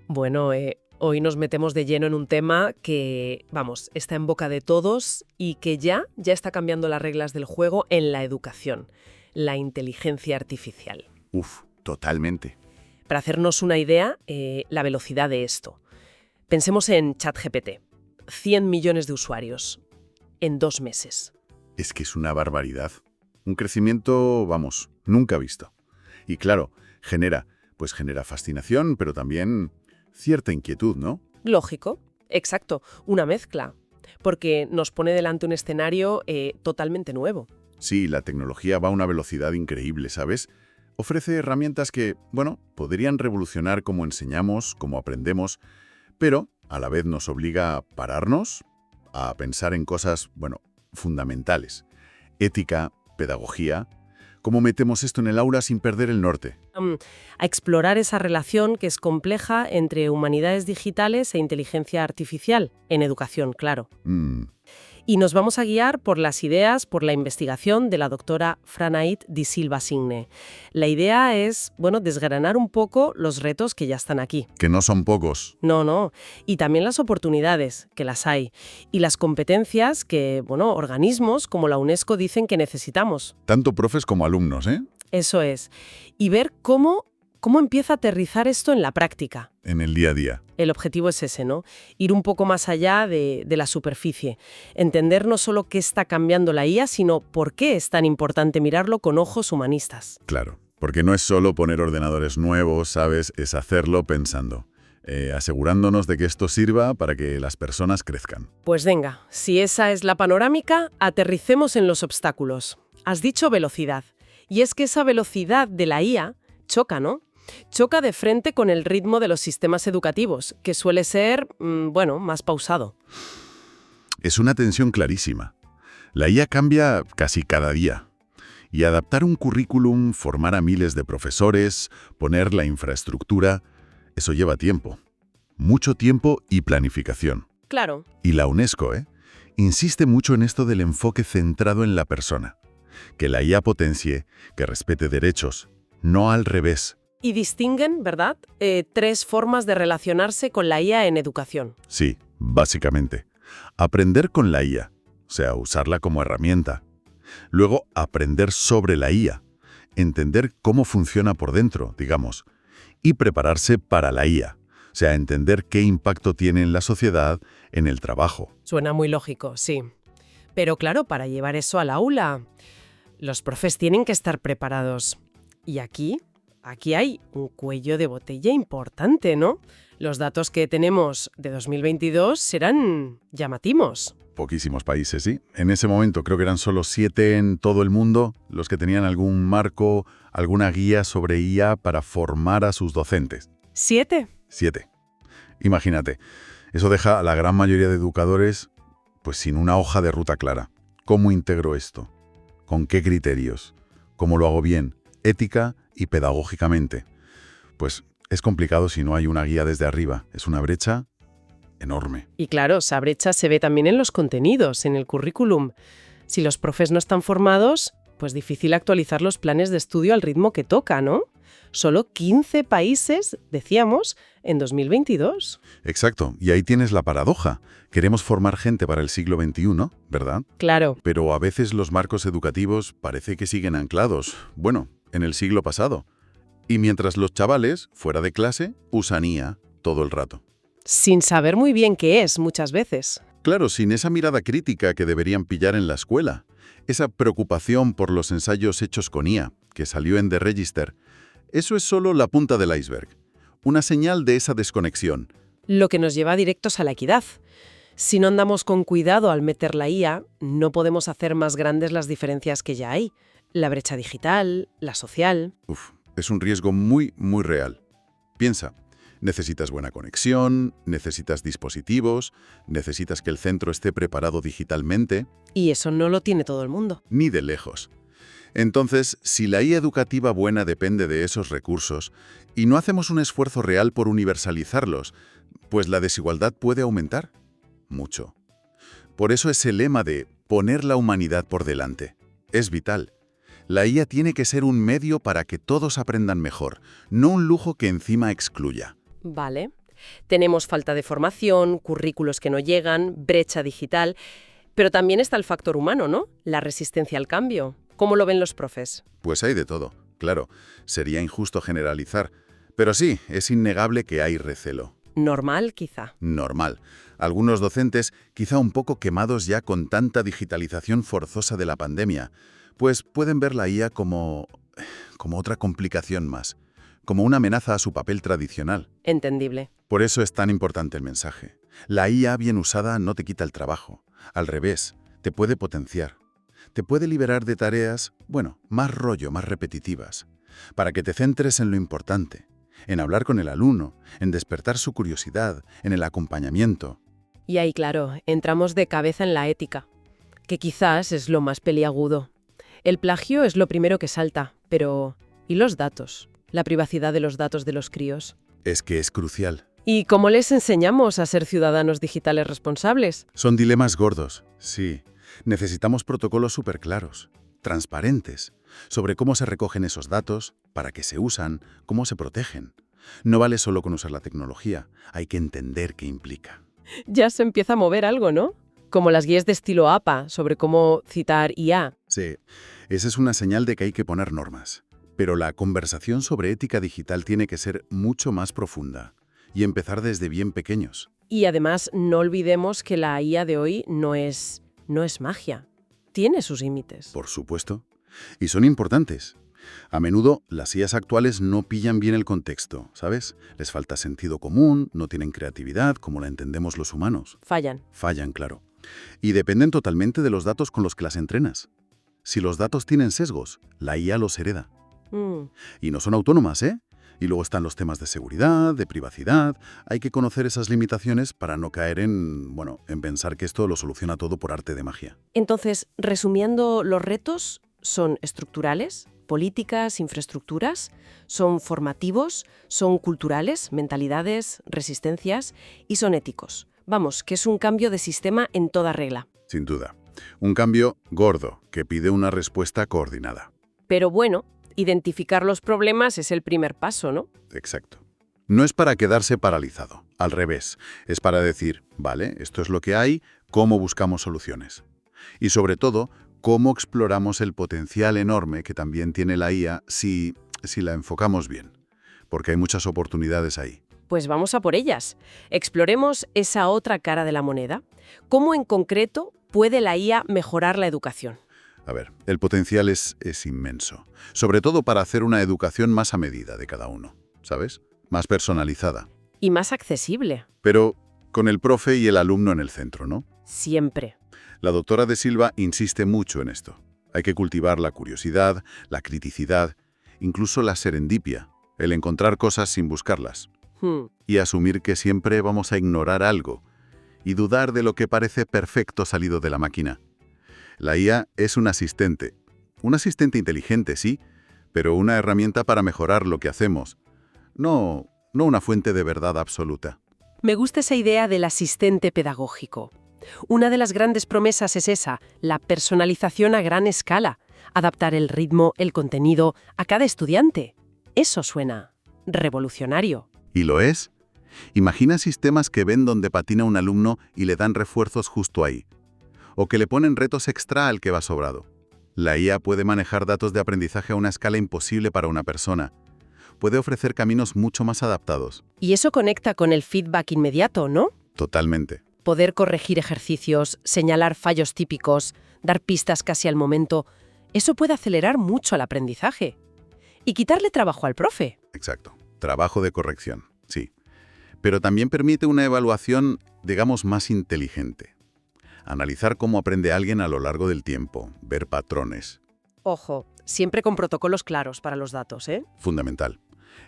Bueno, hoy nos metemos de lleno en un tema que, vamos, está en boca de todos y que ya está cambiando las reglas del juego en la educación, la inteligencia artificial. Uf, totalmente. Para hacernos una idea, la velocidad de esto. Pensemos en ChatGPT. 100 millones de usuarios en 2 meses. Es que es una barbaridad. Un crecimiento, vamos, nunca visto. Y claro, genera fascinación, pero también cierta inquietud, ¿no? Lógico, exacto, una mezcla, porque nos pone delante un escenario totalmente nuevo. Sí, la tecnología va a una velocidad increíble, ¿sabes? Ofrece herramientas que, bueno, podrían revolucionar cómo enseñamos, cómo aprendemos, pero a la vez nos obliga a pararnos, a pensar en cosas, bueno, fundamentales. Ética, pedagogía. ¿Cómo metemos esto en el aula sin perder el norte? A explorar esa relación que es compleja entre humanidades digitales e inteligencia artificial, en educación, claro. Y nos vamos a guiar por las ideas, por la investigación de la doctora Franaid Di Silva Signe. La idea es, bueno, desgranar un poco los retos que ya están aquí. Que no son pocos. No. Y también las oportunidades, que las hay. Y las competencias que, bueno, organismos como la UNESCO dicen que necesitamos. Tanto profes como alumnos, ¿eh? Eso es. Y ver cómo empieza a aterrizar esto en la práctica. En el día a día. El objetivo es ese, ¿no? Ir un poco más allá de la superficie. Entender no solo qué está cambiando la IA, sino por qué es tan importante mirarlo con ojos humanistas. Claro, porque no es solo poner ordenadores nuevos, ¿sabes? Es hacerlo pensando, asegurándonos de que esto sirva para que las personas crezcan. Pues venga, si esa es la panorámica, aterricemos en los obstáculos. Has dicho velocidad. Y es que esa velocidad de la IA choca, ¿no? Choca de frente con el ritmo de los sistemas educativos, que suele ser, bueno, más pausado. Es una tensión clarísima. La IA cambia casi cada día. Y adaptar un currículum, formar a miles de profesores, poner la infraestructura, eso lleva tiempo. Mucho tiempo y planificación. Claro. Y la UNESCO, insiste mucho en esto del enfoque centrado en la persona. Que la IA potencie, que respete derechos, no al revés. Y distinguen, ¿verdad?, 3 formas de relacionarse con la IA en educación. Sí, básicamente. Aprender con la IA, o sea, usarla como herramienta. Luego, aprender sobre la IA, entender cómo funciona por dentro, digamos. Y prepararse para la IA, o sea, entender qué impacto tiene en la sociedad, en el trabajo. Suena muy lógico, sí. Pero claro, para llevar eso al aula, los profes tienen que estar preparados. Y aquí hay un cuello de botella importante, ¿no? Los datos que tenemos de 2022 serán llamativos. Poquísimos países, sí. En ese momento creo que eran solo 7 en todo el mundo los que tenían algún marco, alguna guía sobre IA para formar a sus docentes. ¿7? 7. Imagínate, eso deja a la gran mayoría de educadores pues sin una hoja de ruta clara. ¿Cómo integro esto? ¿Con qué criterios? ¿Cómo lo hago bien? Ética y pedagógicamente. Pues es complicado si no hay una guía desde arriba. Es una brecha enorme. Y claro, esa brecha se ve también en los contenidos, en el currículum. Si los profes no están formados, pues difícil actualizar los planes de estudio al ritmo que toca, ¿no? Solo 15 países, decíamos, en 2022. Exacto, y ahí tienes la paradoja. Queremos formar gente para el siglo XXI, ¿verdad? Claro. Pero a veces los marcos educativos parece que siguen anclados, bueno, en el siglo pasado. Y mientras los chavales, fuera de clase, usan IA todo el rato. Sin saber muy bien qué es, muchas veces. Claro, sin esa mirada crítica que deberían pillar en la escuela. Esa preocupación por los ensayos hechos con IA, que salió en The Register. Eso es solo la punta del iceberg. Una señal de esa desconexión. Lo que nos lleva directos a la equidad. Si no andamos con cuidado al meter la IA, no podemos hacer más grandes las diferencias que ya hay. La brecha digital, la social. Es un riesgo muy, muy real. Piensa, necesitas buena conexión, necesitas dispositivos, necesitas que el centro esté preparado digitalmente. Y eso no lo tiene todo el mundo. Ni de lejos. Entonces, si la IA educativa buena depende de esos recursos y no hacemos un esfuerzo real por universalizarlos, pues la desigualdad puede aumentar mucho. Por eso ese lema de poner la humanidad por delante es vital. La IA tiene que ser un medio para que todos aprendan mejor, no un lujo que encima excluya. Vale. Tenemos falta de formación, currículos que no llegan, brecha digital, pero también está el factor humano, ¿no? La resistencia al cambio. ¿Cómo lo ven los profes? Pues hay de todo, claro. Sería injusto generalizar. Pero sí, es innegable que hay recelo. Normal, quizá. Normal. Algunos docentes, quizá un poco quemados ya con tanta digitalización forzosa de la pandemia, pues pueden ver la IA como otra complicación más, como una amenaza a su papel tradicional. Entendible. Por eso es tan importante el mensaje. La IA bien usada no te quita el trabajo. Al revés, te puede potenciar. Te puede liberar de tareas, más rollo, más repetitivas, para que te centres en lo importante, en hablar con el alumno, en despertar su curiosidad, en el acompañamiento. Y ahí, claro, entramos de cabeza en la ética, que quizás es lo más peliagudo. El plagio es lo primero que salta, pero ¿y los datos? La privacidad de los datos de los críos. Es que es crucial. ¿Y cómo les enseñamos a ser ciudadanos digitales responsables? Son dilemas gordos, sí. Necesitamos protocolos súper claros, transparentes, sobre cómo se recogen esos datos, para qué se usan, cómo se protegen. No vale solo con usar la tecnología, hay que entender qué implica. Ya se empieza a mover algo, ¿no? Como las guías de estilo APA sobre cómo citar IA. Sí, esa es una señal de que hay que poner normas. Pero la conversación sobre ética digital tiene que ser mucho más profunda y empezar desde bien pequeños. Y además, no olvidemos que la IA de hoy no es magia. Tiene sus límites. Por supuesto. Y son importantes. A menudo, las IAs actuales no pillan bien el contexto, ¿sabes? Les falta sentido común, no tienen creatividad como la entendemos los humanos. Fallan. Fallan, claro. Y dependen totalmente de los datos con los que las entrenas. Si los datos tienen sesgos, la IA los hereda. Y no son autónomas, ¿eh? Y luego están los temas de seguridad, de privacidad. Hay que conocer esas limitaciones para no caer en pensar que esto lo soluciona todo por arte de magia. Entonces, resumiendo, los retos son estructurales, políticas, infraestructuras, son formativos, son culturales, mentalidades, resistencias, y son éticos. Vamos, que es un cambio de sistema en toda regla. Sin duda. Un cambio gordo que pide una respuesta coordinada. Pero bueno, identificar los problemas es el primer paso, ¿no? Exacto. No es para quedarse paralizado, al revés. Es para decir, vale, esto es lo que hay, cómo buscamos soluciones. Y sobre todo, cómo exploramos el potencial enorme que también tiene la IA si la enfocamos bien. Porque hay muchas oportunidades ahí. Pues vamos a por ellas. Exploremos esa otra cara de la moneda. ¿Cómo en concreto puede la IA mejorar la educación? A ver, el potencial es inmenso. Sobre todo para hacer una educación más a medida de cada uno, ¿sabes? Más personalizada. Y más accesible. Pero con el profe y el alumno en el centro, ¿no? Siempre. La doctora de Silva insiste mucho en esto. Hay que cultivar la curiosidad, la criticidad, incluso la serendipia, el encontrar cosas sin buscarlas. Y asumir que siempre vamos a ignorar algo y dudar de lo que parece perfecto salido de la máquina. La IA es un asistente inteligente, sí, pero una herramienta para mejorar lo que hacemos. No una fuente de verdad absoluta. Me gusta esa idea del asistente pedagógico. Una de las grandes promesas es esa, la personalización a gran escala, adaptar el ritmo, el contenido a cada estudiante. Eso suena revolucionario. ¿Y lo es? Imagina sistemas que ven dónde patina un alumno y le dan refuerzos justo ahí. O que le ponen retos extra al que va sobrado. La IA puede manejar datos de aprendizaje a una escala imposible para una persona. Puede ofrecer caminos mucho más adaptados. Y eso conecta con el feedback inmediato, ¿no? Totalmente. Poder corregir ejercicios, señalar fallos típicos, dar pistas casi al momento. Eso puede acelerar mucho el aprendizaje. Y quitarle trabajo al profe. Exacto. Trabajo de corrección, sí. Pero también permite una evaluación, digamos, más inteligente. Analizar cómo aprende alguien a lo largo del tiempo, ver patrones. Ojo, siempre con protocolos claros para los datos, ¿eh? Fundamental.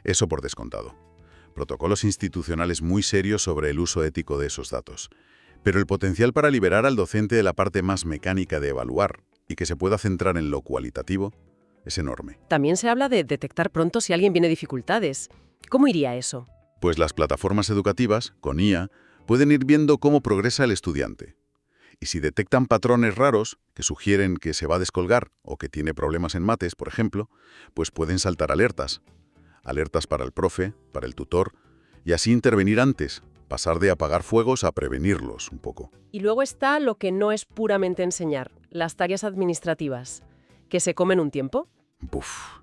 Eso por descontado. Protocolos institucionales muy serios sobre el uso ético de esos datos. Pero el potencial para liberar al docente de la parte más mecánica de evaluar y que se pueda centrar en lo cualitativo es enorme. También se habla de detectar pronto si alguien tiene dificultades. ¿Cómo iría eso? Pues las plataformas educativas, con IA, pueden ir viendo cómo progresa el estudiante. Y si detectan patrones raros que sugieren que se va a descolgar o que tiene problemas en mates, por ejemplo, pues pueden saltar alertas. Alertas para el profe, para el tutor Y así intervenir antes, pasar de apagar fuegos a prevenirlos un poco. Y luego está lo que no es puramente enseñar, las tareas administrativas, que se comen un tiempo. Buf,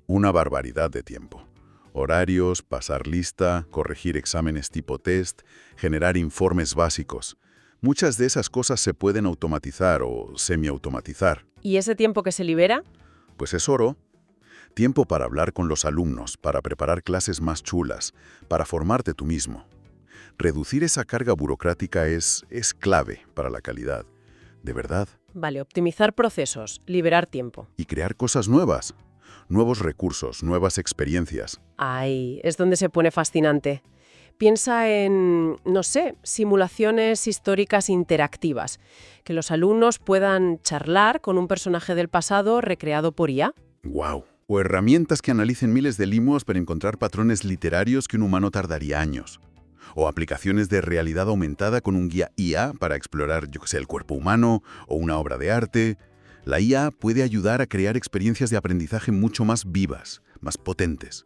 una barbaridad de tiempo. Horarios, pasar lista, corregir exámenes tipo test, generar informes básicos. Muchas de esas cosas se pueden automatizar o semiautomatizar. ¿Y ese tiempo que se libera? Pues es oro. Tiempo para hablar con los alumnos, para preparar clases más chulas, para formarte tú mismo. Reducir esa carga burocrática es clave para la calidad. De verdad. Vale, optimizar procesos, liberar tiempo. Y crear cosas nuevas. Nuevos recursos, nuevas experiencias. Ahí, es donde se pone fascinante. Piensa en, no sé, simulaciones históricas interactivas, que los alumnos puedan charlar con un personaje del pasado recreado por IA. ¡Guau! O herramientas que analicen miles de limos para encontrar patrones literarios que un humano tardaría años. O aplicaciones de realidad aumentada con un guía IA para explorar, yo que sé, el cuerpo humano o una obra de arte. La IA puede ayudar a crear experiencias de aprendizaje mucho más vivas, más potentes.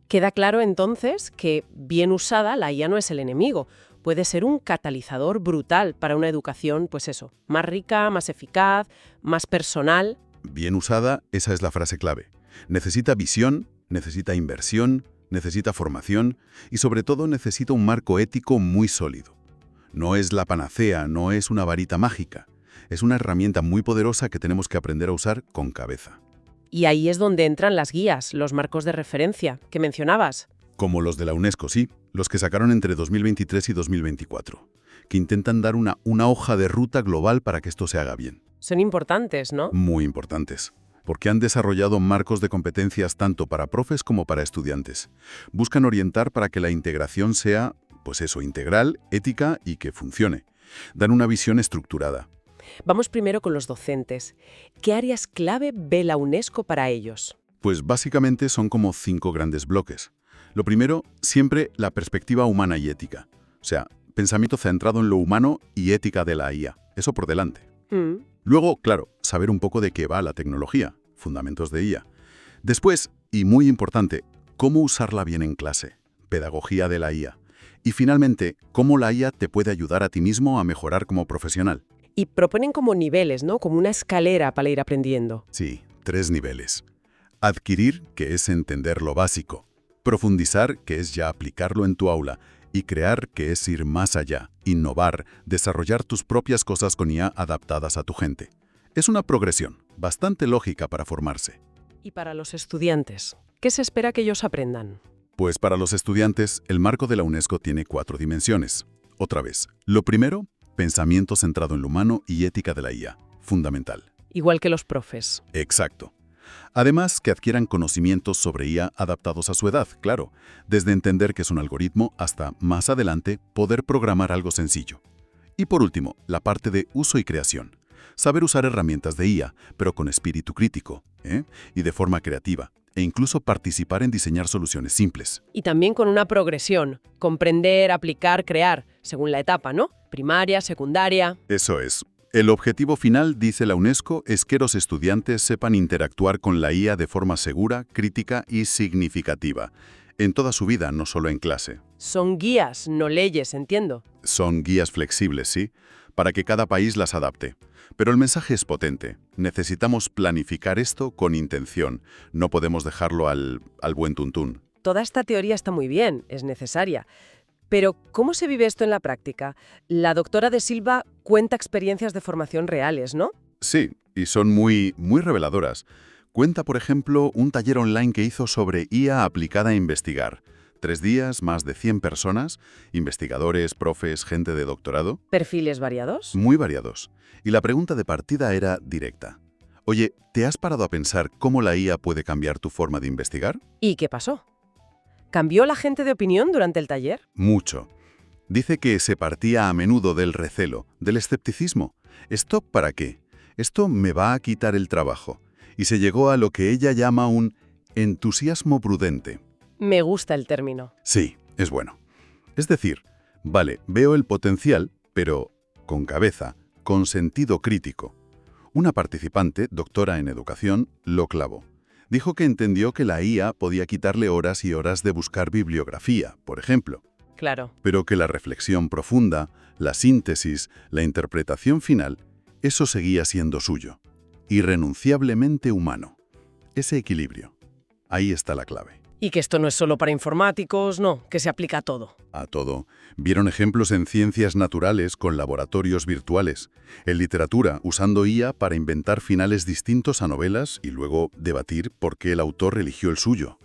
Queda claro entonces que, bien usada, la IA no es el enemigo. Puede ser un catalizador brutal para una educación, pues eso, más rica, más eficaz, más personal. Bien usada, esa es la frase clave. Necesita visión, necesita inversión, necesita formación y sobre todo necesita un marco ético muy sólido. No es la panacea, no es una varita mágica. Es una herramienta muy poderosa que tenemos que aprender a usar con cabeza. Y ahí es donde entran las guías, los marcos de referencia, que mencionabas. Como los de la UNESCO, sí, los que sacaron entre 2023 y 2024, que intentan dar una hoja de ruta global para que esto se haga bien. Son importantes, ¿no? Muy importantes, porque han desarrollado marcos de competencias tanto para profes como para estudiantes. Buscan orientar para que la integración sea, pues eso, integral, ética y que funcione. Dan una visión estructurada. Vamos primero con los docentes. ¿Qué áreas clave ve la UNESCO para ellos? Pues básicamente son como 5 grandes bloques. Lo primero, siempre la perspectiva humana y ética. O sea, pensamiento centrado en lo humano y ética de la IA. Eso por delante. Luego, claro, saber un poco de qué va la tecnología, fundamentos de IA. Después, y muy importante, cómo usarla bien en clase, pedagogía de la IA. Y finalmente, cómo la IA te puede ayudar a ti mismo a mejorar como profesional. Y proponen como niveles, ¿no? Como una escalera para ir aprendiendo. Sí, 3 niveles. Adquirir, que es entender lo básico. Profundizar, que es ya aplicarlo en tu aula. Y crear, que es ir más allá, innovar, desarrollar tus propias cosas con IA adaptadas a tu gente. Es una progresión, bastante lógica para formarse. Y para los estudiantes, ¿qué se espera que ellos aprendan? Pues para los estudiantes, el marco de la UNESCO tiene 4 dimensiones. Otra vez, lo primero, pensamiento centrado en lo humano y ética de la IA, fundamental. Igual que los profes. Exacto. Además, que adquieran conocimientos sobre IA adaptados a su edad, claro, desde entender que es un algoritmo hasta, más adelante, poder programar algo sencillo. Y por último, la parte de uso y creación. Saber usar herramientas de IA, pero con espíritu crítico, y de forma creativa, e incluso participar en diseñar soluciones simples. Y también con una progresión, comprender, aplicar, crear, según la etapa, ¿no? Primaria, secundaria. Eso es. El objetivo final, dice la UNESCO, es que los estudiantes sepan interactuar con la IA de forma segura, crítica y significativa, en toda su vida, no solo en clase. Son guías, no leyes, entiendo. Son guías flexibles, sí, para que cada país las adapte. Pero el mensaje es potente. Necesitamos planificar esto con intención. No podemos dejarlo al buen tuntún. Toda esta teoría está muy bien, es necesaria. Pero, ¿cómo se vive esto en la práctica? La doctora de Silva cuenta experiencias de formación reales, ¿no? Sí, y son muy reveladoras. Cuenta, por ejemplo, un taller online que hizo sobre IA aplicada a investigar. 3 días, más de 100 personas, investigadores, profes, gente de doctorado. ¿Perfiles variados? Muy variados. Y la pregunta de partida era directa. Oye, ¿te has parado a pensar cómo la IA puede cambiar tu forma de investigar? ¿Y qué pasó? ¿Cambió la gente de opinión durante el taller? Mucho. Dice que se partía a menudo del recelo, del escepticismo. ¿Esto para qué? Esto me va a quitar el trabajo. Y se llegó a lo que ella llama un entusiasmo prudente. Me gusta el término. Sí, es bueno. Es decir, vale, veo el potencial, pero con cabeza, con sentido crítico. Una participante, doctora en educación, lo clavó. Dijo que entendió que la IA podía quitarle horas y horas de buscar bibliografía, por ejemplo, Claro. pero que la reflexión profunda, la síntesis, la interpretación final, eso seguía siendo suyo, irrenunciablemente humano. Ese equilibrio. Ahí está la clave. Y que esto no es solo para informáticos, no, que se aplica a todo. A todo. Vieron ejemplos en ciencias naturales con laboratorios virtuales, en literatura usando IA para inventar finales distintos a novelas y luego debatir por qué el autor eligió el suyo.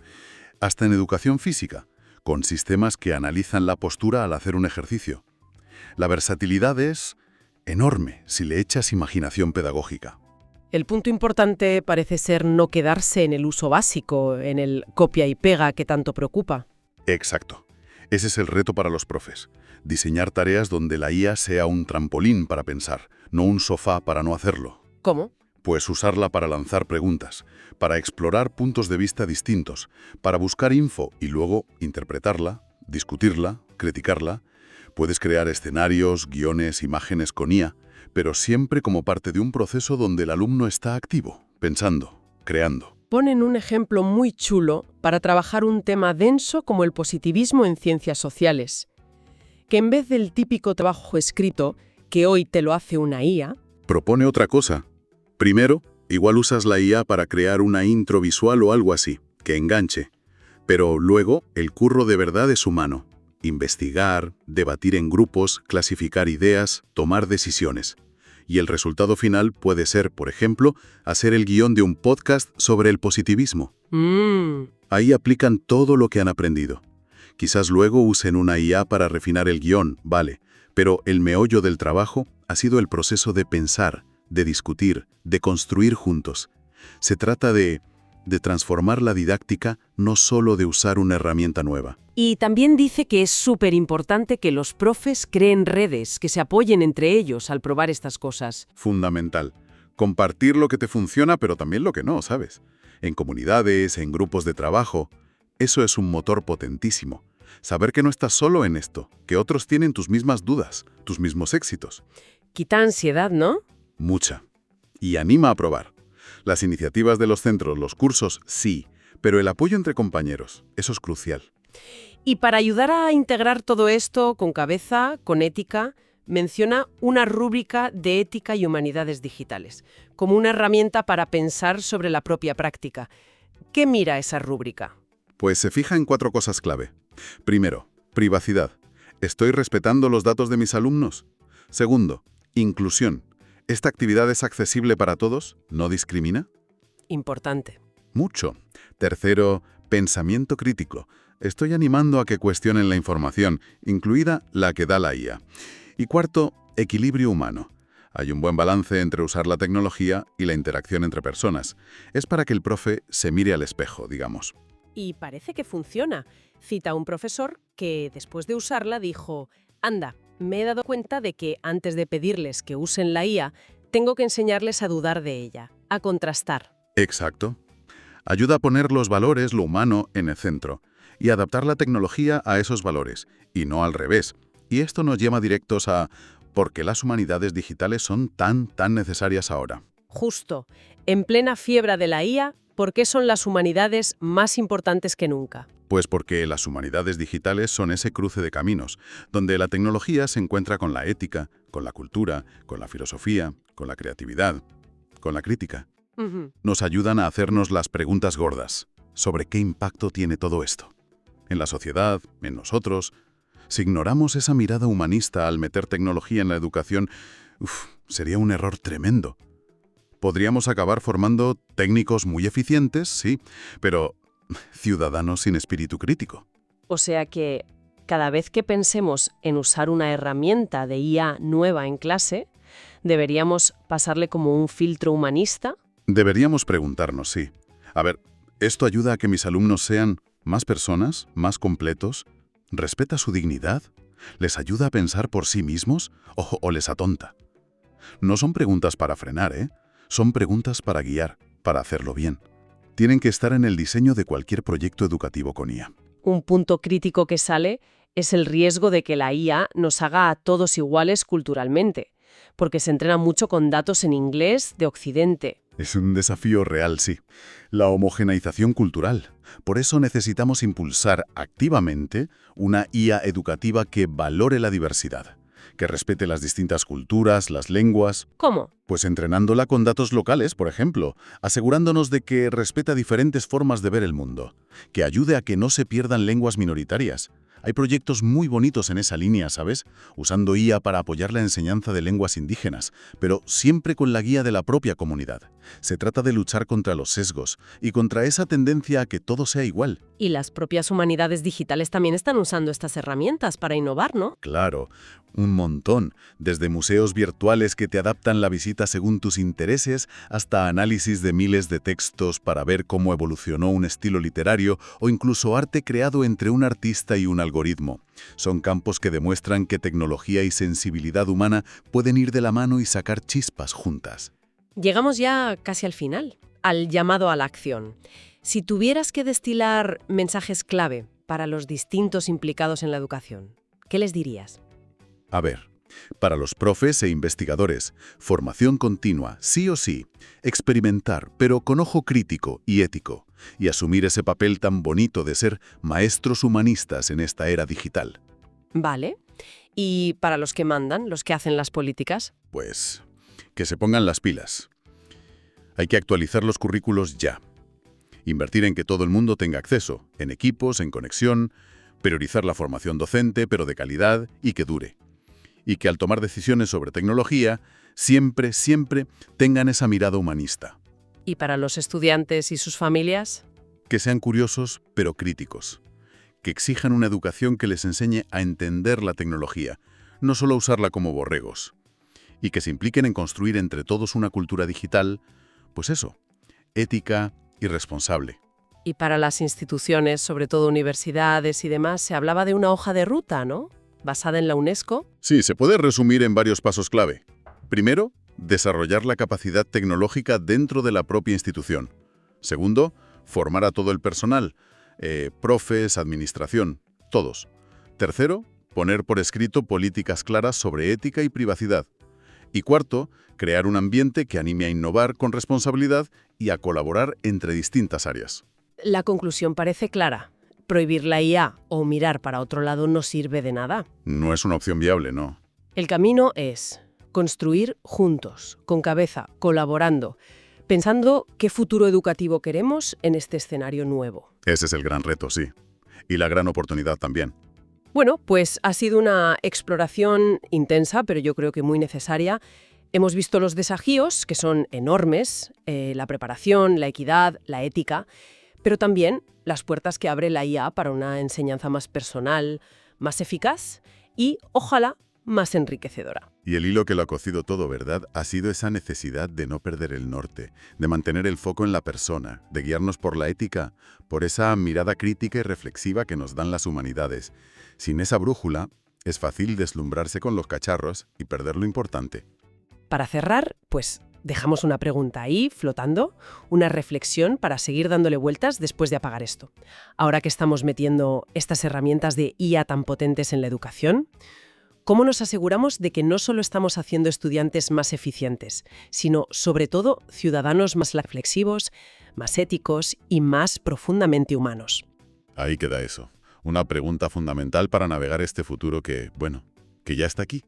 Hasta en educación física, con sistemas que analizan la postura al hacer un ejercicio. La versatilidad es enorme si le echas imaginación pedagógica. El punto importante parece ser no quedarse en el uso básico, en el copia y pega que tanto preocupa. Exacto. Ese es el reto para los profes. Diseñar tareas donde la IA sea un trampolín para pensar, no un sofá para no hacerlo. ¿Cómo? Pues usarla para lanzar preguntas, para explorar puntos de vista distintos, para buscar info y luego interpretarla, discutirla, criticarla. Puedes crear escenarios, guiones, imágenes con IA, pero siempre como parte de un proceso donde el alumno está activo, pensando, creando. Ponen un ejemplo muy chulo para trabajar un tema denso como el positivismo en ciencias sociales. Que en vez del típico trabajo escrito, que hoy te lo hace una IA, Propone otra cosa. Primero, igual usas la IA para crear una intro visual o algo así, que enganche. Pero luego, el curro de verdad es humano. Investigar, debatir en grupos, clasificar ideas, tomar decisiones. Y el resultado final puede ser, por ejemplo, hacer el guión de un podcast sobre el positivismo. Ahí aplican todo lo que han aprendido. Quizás luego usen una IA para refinar el guión, vale, pero el meollo del trabajo ha sido el proceso de pensar, de discutir, de construir juntos. Se trata de transformar la didáctica, no solo de usar una herramienta nueva. Y también dice que es súper importante que los profes creen redes, que se apoyen entre ellos al probar estas cosas. Fundamental. Compartir lo que te funciona, pero también lo que no, ¿sabes? En comunidades, en grupos de trabajo. Eso es un motor potentísimo. Saber que no estás solo en esto, que otros tienen tus mismas dudas, tus mismos éxitos. Quita ansiedad, ¿no? Mucha. Y anima a probar. Las iniciativas de los centros, los cursos, sí, pero el apoyo entre compañeros, eso es crucial. Y para ayudar a integrar todo esto con cabeza, con ética, menciona una rúbrica de ética y humanidades digitales, como una herramienta para pensar sobre la propia práctica. ¿Qué mira esa rúbrica? Pues se fija en 4 cosas clave. Primero, privacidad. ¿Estoy respetando los datos de mis alumnos? Segundo, inclusión. ¿Esta actividad es accesible para todos? ¿No discrimina? Importante. Mucho. Tercero, pensamiento crítico. Estoy animando a que cuestionen la información, incluida la que da la IA. Y cuarto, equilibrio humano. Hay un buen balance entre usar la tecnología y la interacción entre personas. Es para que el profe se mire al espejo, digamos. Y parece que funciona. Cita a un profesor que, después de usarla, dijo: «Anda, me he dado cuenta de que, antes de pedirles que usen la IA, tengo que enseñarles a dudar de ella, a contrastar». Exacto. Ayuda a poner los valores, lo humano, en el centro y adaptar la tecnología a esos valores, y no al revés. Y esto nos lleva directos a ¿por qué las humanidades digitales son tan necesarias ahora? Justo. En plena fiebre de la IA, ¿por qué son las humanidades más importantes que nunca? Pues porque las humanidades digitales son ese cruce de caminos, donde la tecnología se encuentra con la ética, con la cultura, con la filosofía, con la creatividad, con la crítica. Nos ayudan a hacernos las preguntas gordas sobre qué impacto tiene todo esto. En la sociedad, en nosotros. Si ignoramos esa mirada humanista al meter tecnología en la educación, sería un error tremendo. Podríamos acabar formando técnicos muy eficientes, sí, pero ciudadanos sin espíritu crítico. O sea que, cada vez que pensemos en usar una herramienta de IA nueva en clase, ¿deberíamos pasarle como un filtro humanista? Deberíamos preguntarnos, sí. A ver, ¿esto ayuda a que mis alumnos sean más personas, más completos? ¿Respeta su dignidad? ¿Les ayuda a pensar por sí mismos o les atonta? No son preguntas para frenar, ¿eh? Son preguntas para guiar, para hacerlo bien. Tienen que estar en el diseño de cualquier proyecto educativo con IA. Un punto crítico que sale es el riesgo de que la IA nos haga a todos iguales culturalmente. porque se entrena mucho con datos en inglés de Occidente. Es un desafío real, sí. La homogeneización cultural. Por eso necesitamos impulsar activamente una IA educativa que valore la diversidad, que respete las distintas culturas, las lenguas. ¿Cómo? Pues entrenándola con datos locales, por ejemplo, asegurándonos de que respeta diferentes formas de ver el mundo, que ayude a que no se pierdan lenguas minoritarias. Hay proyectos muy bonitos en esa línea, ¿sabes? Usando IA para apoyar la enseñanza de lenguas indígenas, pero siempre con la guía de la propia comunidad. Se trata de luchar contra los sesgos y contra esa tendencia a que todo sea igual. Y las propias humanidades digitales también están usando estas herramientas para innovar, ¿no? Claro, un montón. Desde museos virtuales que te adaptan la visita según tus intereses, hasta análisis de miles de textos para ver cómo evolucionó un estilo literario o incluso arte creado entre un artista y un algoritmo. Son campos que demuestran que tecnología y sensibilidad humana pueden ir de la mano y sacar chispas juntas. Llegamos ya casi al final, al llamado a la acción. Si tuvieras que destilar mensajes clave para los distintos implicados en la educación, ¿qué les dirías? A ver, para los profes e investigadores, formación continua, sí o sí, experimentar, pero con ojo crítico y ético, y asumir ese papel tan bonito de ser maestros humanistas en esta era digital. Vale. ¿Y para los que mandan, los que hacen las políticas? Pues, que se pongan las pilas. Hay que actualizar los currículos ya. Invertir en que todo el mundo tenga acceso, en equipos, en conexión, priorizar la formación docente, pero de calidad y que dure. Y que al tomar decisiones sobre tecnología, siempre tengan esa mirada humanista. ¿Y para los estudiantes y sus familias? Que sean curiosos, pero críticos. Que exijan una educación que les enseñe a entender la tecnología, no solo a usarla como borregos. Y que se impliquen en construir entre todos una cultura digital, pues eso, ética y responsable. Y para las instituciones, sobre todo universidades y demás, se hablaba de una hoja de ruta, ¿no? Basada en la UNESCO. Sí, se puede resumir en varios pasos clave. Primero, desarrollar la capacidad tecnológica dentro de la propia institución. Segundo, formar a todo el personal, profes, administración, todos. Tercero, poner por escrito políticas claras sobre ética y privacidad. Y cuarto, crear un ambiente que anime a innovar con responsabilidad y a colaborar entre distintas áreas. La conclusión parece clara. Prohibir la IA o mirar para otro lado no sirve de nada. No es una opción viable, ¿no? El camino es construir juntos, con cabeza, colaborando, pensando qué futuro educativo queremos en este escenario nuevo. Ese es el gran reto, sí. Y la gran oportunidad también. Bueno, pues ha sido una exploración intensa, pero yo creo que muy necesaria. Hemos visto los desafíos, que son enormes, la preparación, la equidad, la ética, pero también las puertas que abre la IA para una enseñanza más personal, más eficaz y, ojalá, más enriquecedora. Y el hilo que lo ha cocido todo, ¿verdad? Ha sido esa necesidad de no perder el norte, de mantener el foco en la persona, de guiarnos por la ética, por esa mirada crítica y reflexiva que nos dan las humanidades. Sin esa brújula, es fácil deslumbrarse con los cacharros y perder lo importante. Para cerrar, pues dejamos una pregunta ahí, flotando, una reflexión para seguir dándole vueltas después de apagar esto. Ahora que estamos metiendo estas herramientas de IA tan potentes en la educación, ¿cómo nos aseguramos de que no solo estamos haciendo estudiantes más eficientes, sino, sobre todo, ciudadanos más reflexivos, más éticos y más profundamente humanos? Ahí queda eso. Una pregunta fundamental para navegar este futuro que ya está aquí.